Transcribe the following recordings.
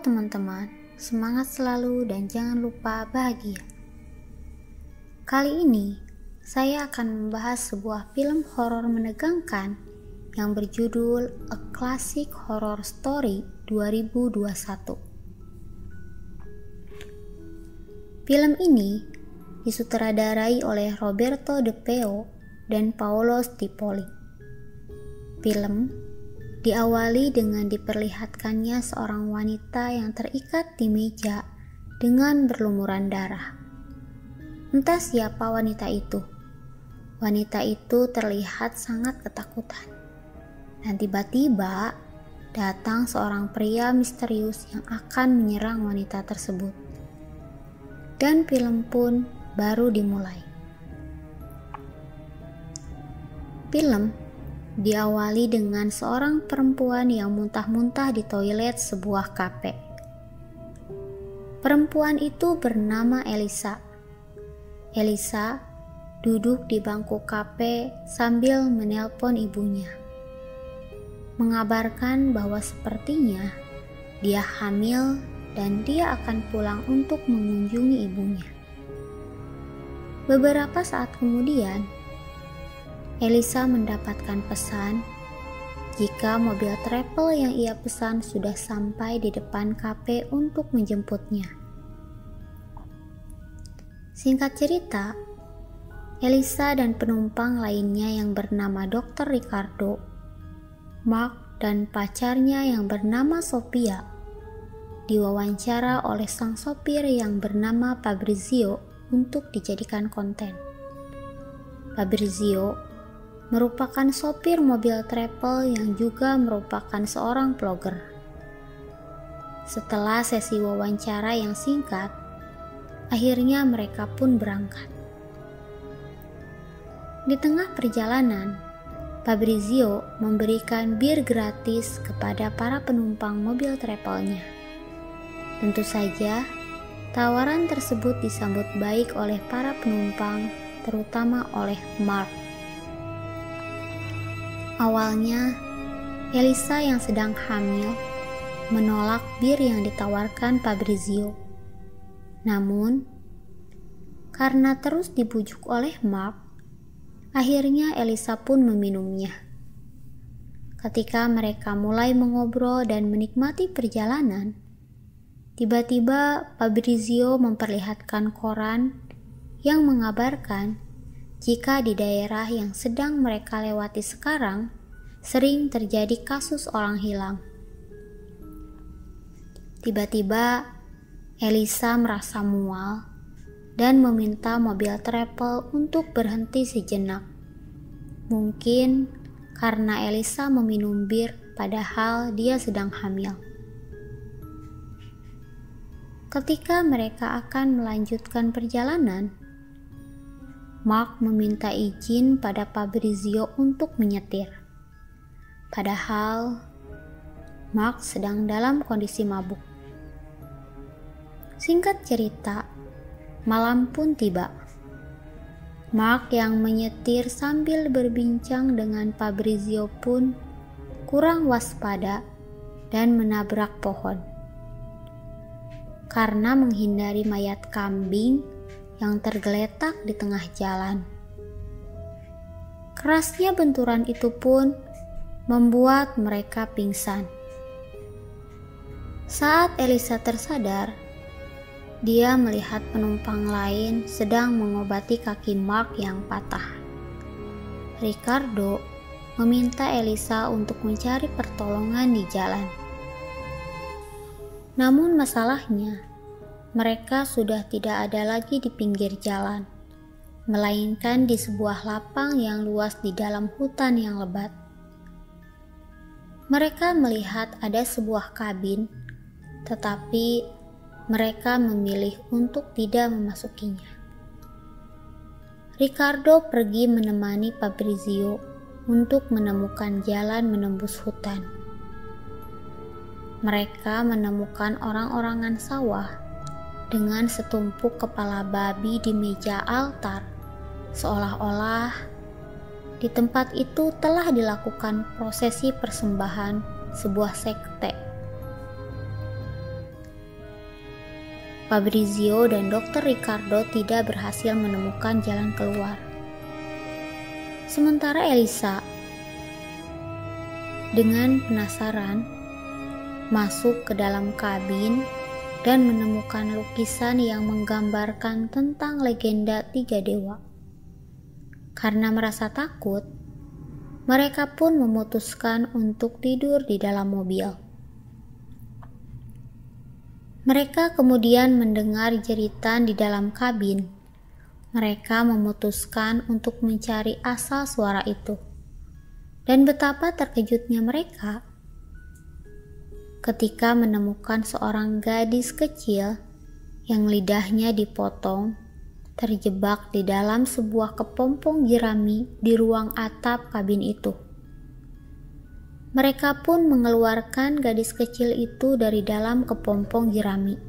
teman-teman, semangat selalu dan jangan lupa bahagia. Kali ini, saya akan membahas sebuah film horor menegangkan yang berjudul A Classic Horror Story 2021. Film ini disutradarai oleh Roberto De Peo dan Paolo Stipoli. Film diawali dengan diperlihatkannya seorang wanita yang terikat di meja dengan berlumuran darah. Entah siapa wanita itu. Wanita itu terlihat sangat ketakutan. Dan tiba-tiba datang seorang pria misterius yang akan menyerang wanita tersebut. Dan film pun baru dimulai. Film diawali dengan seorang perempuan yang muntah-muntah di toilet sebuah kafe. Perempuan itu bernama Elisa. Elisa duduk di bangku kafe sambil menelpon ibunya, mengabarkan bahwa sepertinya dia hamil dan dia akan pulang untuk mengunjungi ibunya. Beberapa saat kemudian, Elisa mendapatkan pesan jika mobil travel yang ia pesan sudah sampai di depan kafe untuk menjemputnya. Singkat cerita, Elisa dan penumpang lainnya yang bernama Dr. Ricardo, Mark dan pacarnya yang bernama Sophia diwawancara oleh sang sopir yang bernama Fabrizio untuk dijadikan konten. Fabrizio merupakan sopir mobil travel yang juga merupakan seorang vlogger. Setelah sesi wawancara yang singkat, akhirnya mereka pun berangkat. Di tengah perjalanan, Fabrizio memberikan bir gratis kepada para penumpang mobil travelnya. Tentu saja, tawaran tersebut disambut baik oleh para penumpang, terutama oleh Mark. Awalnya, Elisa yang sedang hamil menolak bir yang ditawarkan Fabrizio. Namun, karena terus dibujuk oleh Mark, akhirnya Elisa pun meminumnya. Ketika mereka mulai mengobrol dan menikmati perjalanan, tiba-tiba Fabrizio memperlihatkan koran yang mengabarkan jika di daerah yang sedang mereka lewati sekarang sering terjadi kasus orang hilang. Tiba-tiba Elisa merasa mual dan meminta mobil travel untuk berhenti sejenak. Mungkin karena Elisa meminum bir padahal dia sedang hamil. Ketika mereka akan melanjutkan perjalanan, Mark meminta izin pada Fabrizio untuk menyetir. Padahal Mark sedang dalam kondisi mabuk. Singkat cerita, malam pun tiba. Mark yang menyetir sambil berbincang dengan Fabrizio pun kurang waspada dan menabrak pohon. Karena menghindari mayat kambing yang tergeletak di tengah jalan. Kerasnya benturan itu pun membuat mereka pingsan. Saat Elisa tersadar, dia melihat penumpang lain sedang mengobati kaki Mark yang patah. Ricardo meminta Elisa untuk mencari pertolongan di jalan. Namun masalahnya, mereka sudah tidak ada lagi di pinggir jalan, melainkan di sebuah lapang yang luas di dalam hutan yang lebat. Mereka melihat ada sebuah kabin, tetapi mereka memilih untuk tidak memasukinya. Ricardo pergi menemani Fabrizio untuk menemukan jalan menembus hutan. Mereka menemukan orang-orangan sawah dengan setumpuk kepala babi di meja altar, seolah-olah di tempat itu telah dilakukan prosesi persembahan sebuah sekte. Fabrizio dan Dr. Riccardo tidak berhasil menemukan jalan keluar. Sementara Elisa, dengan penasaran, masuk ke dalam kabin dan menemukan lukisan yang menggambarkan tentang legenda 3 dewa. Karena merasa takut, mereka pun memutuskan untuk tidur di dalam mobil. Mereka kemudian mendengar jeritan di dalam kabin. Mereka memutuskan untuk mencari asal suara itu. Dan betapa terkejutnya mereka ketika menemukan seorang gadis kecil yang lidahnya dipotong, terjebak di dalam sebuah kepompong jerami di ruang atap kabin itu. Mereka pun mengeluarkan gadis kecil itu dari dalam kepompong jerami.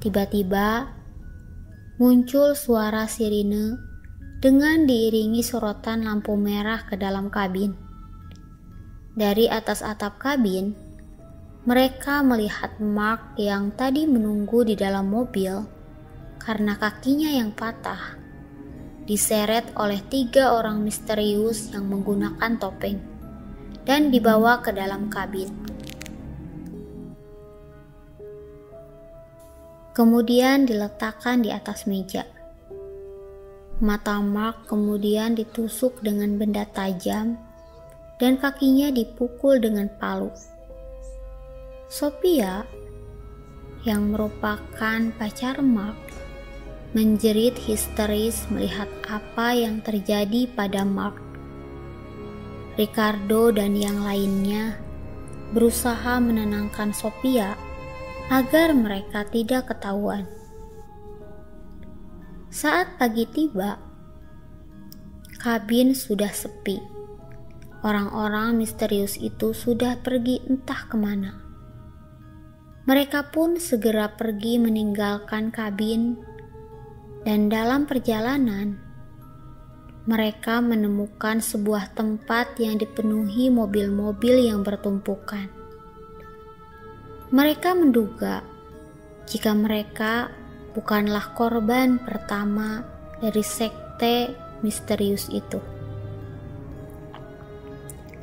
Tiba-tiba muncul suara sirine dengan diiringi sorotan lampu merah ke dalam kabin. Dari atas atap kabin, mereka melihat Mark yang tadi menunggu di dalam mobil karena kakinya yang patah, diseret oleh 3 orang misterius yang menggunakan topeng dan dibawa ke dalam kabin. Kemudian diletakkan di atas meja. Mata Mark kemudian ditusuk dengan benda tajam dan kakinya dipukul dengan palu. Sophia, yang merupakan pacar Mark, menjerit histeris melihat apa yang terjadi pada Mark. Riccardo dan yang lainnya berusaha menenangkan Sophia agar mereka tidak ketahuan. Saat pagi tiba, kabin sudah sepi. Orang-orang misterius itu sudah pergi entah kemana. Mereka pun segera pergi meninggalkan kabin, dan dalam perjalanan mereka menemukan sebuah tempat yang dipenuhi mobil-mobil yang bertumpukan. Mereka menduga jika mereka bukanlah korban pertama dari sekte misterius itu.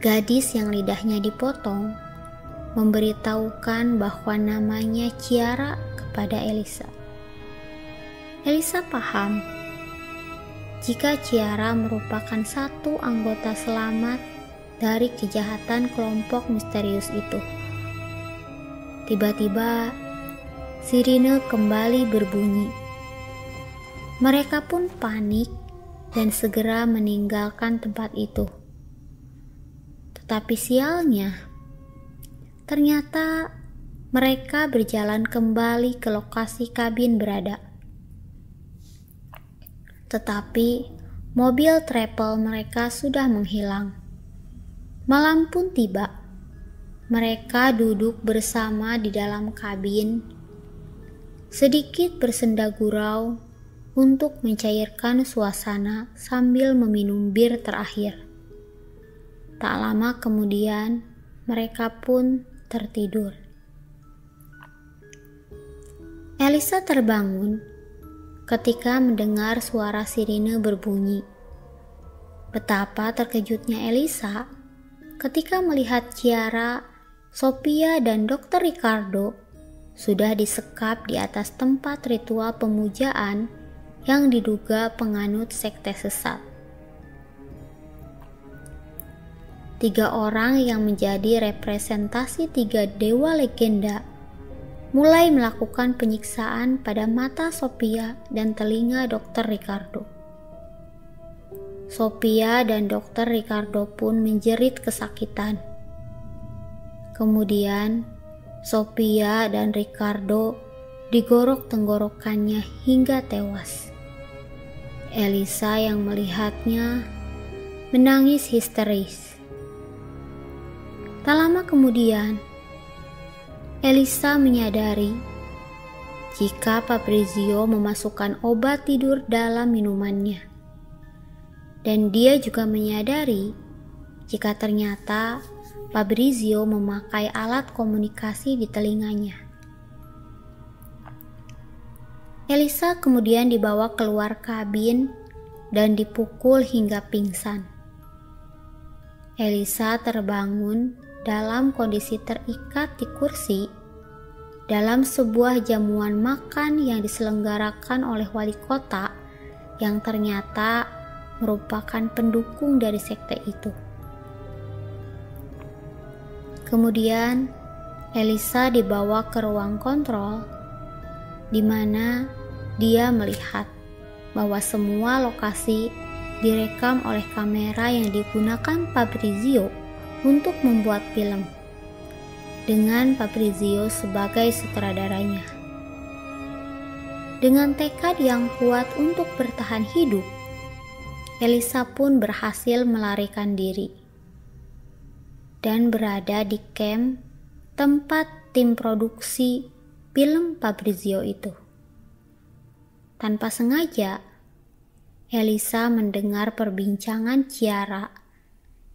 Gadis yang lidahnya dipotong memberitahukan bahwa namanya Chiara kepada Elisa. Elisa paham jika Chiara merupakan satu anggota selamat dari kejahatan kelompok misterius itu. Tiba-tiba, sirine kembali berbunyi. Mereka pun panik dan segera meninggalkan tempat itu. Tetapi sialnya, ternyata mereka berjalan kembali ke lokasi kabin berada. Tetapi mobil travel mereka sudah menghilang. Malam pun tiba. Mereka duduk bersama di dalam kabin, sedikit bersenda gurau untuk mencairkan suasana sambil meminum bir terakhir. Tak lama kemudian, mereka pun tertidur. Elisa terbangun ketika mendengar suara sirine berbunyi. Betapa terkejutnya Elisa ketika melihat Chiara, Sophia, dan Dr. Riccardo sudah disekap di atas tempat ritual pemujaan yang diduga penganut sekte sesat. 3 orang yang menjadi representasi 3 dewa legenda mulai melakukan penyiksaan pada mata Sophia dan telinga Dr. Riccardo. Sophia dan Dr. Riccardo pun menjerit kesakitan. Kemudian, Sophia dan Riccardo digorok tenggorokannya hingga tewas. Elisa yang melihatnya menangis histeris. Tak lama kemudian, Elisa menyadari jika Fabrizio memasukkan obat tidur dalam minumannya. Dan dia juga menyadari jika ternyata Fabrizio memakai alat komunikasi di telinganya. Elisa kemudian dibawa keluar kabin dan dipukul hingga pingsan. Elisa terbangun dalam kondisi terikat di kursi dalam sebuah jamuan makan yang diselenggarakan oleh wali kota yang ternyata merupakan pendukung dari sekte itu. Kemudian Elisa dibawa ke ruang kontrol di mana dia melihat bahwa semua lokasi direkam oleh kamera yang digunakan Fabrizio untuk membuat film, dengan Fabrizio sebagai sutradaranya. Dengan tekad yang kuat untuk bertahan hidup, Elisa pun berhasil melarikan diri dan berada di camp tempat tim produksi film Fabrizio itu. Tanpa sengaja, Elisa mendengar perbincangan Chiara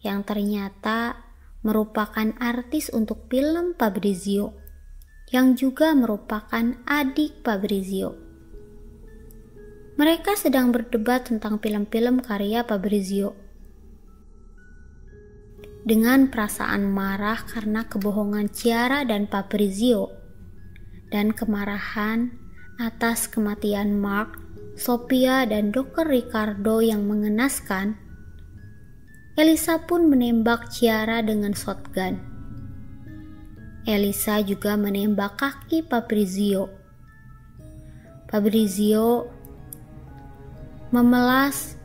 yang ternyata merupakan artis untuk film Fabrizio, yang juga merupakan adik Fabrizio. Mereka sedang berdebat tentang film-film karya Fabrizio. Dengan perasaan marah karena kebohongan Chiara dan Fabrizio, dan kemarahan atas kematian Mark, Sophia, dan Dr. Ricardo yang mengenaskan, Elisa pun menembak Chiara dengan shotgun. Elisa juga menembak kaki Fabrizio. Fabrizio memelas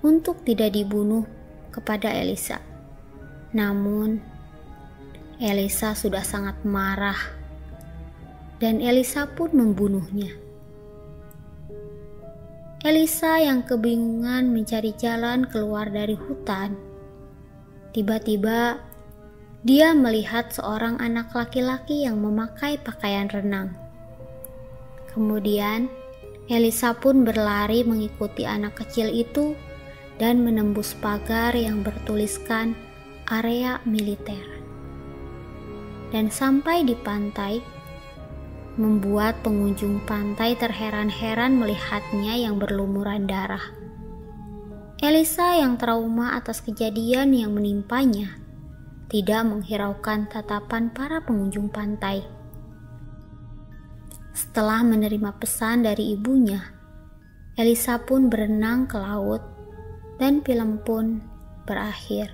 untuk tidak dibunuh kepada Elisa. Namun, Elisa sudah sangat marah dan Elisa pun membunuhnya. Elisa yang kebingungan mencari jalan keluar dari hutan. Tiba-tiba, dia melihat seorang anak laki-laki yang memakai pakaian renang. Kemudian, Elisa pun berlari mengikuti anak kecil itu dan menembus pagar yang bertuliskan area militer. Dan sampai di pantai, membuat pengunjung pantai terheran-heran melihatnya yang berlumuran darah. Elisa yang trauma atas kejadian yang menimpanya tidak menghiraukan tatapan para pengunjung pantai. Setelah menerima pesan dari ibunya, Elisa pun berenang ke laut dan film pun berakhir.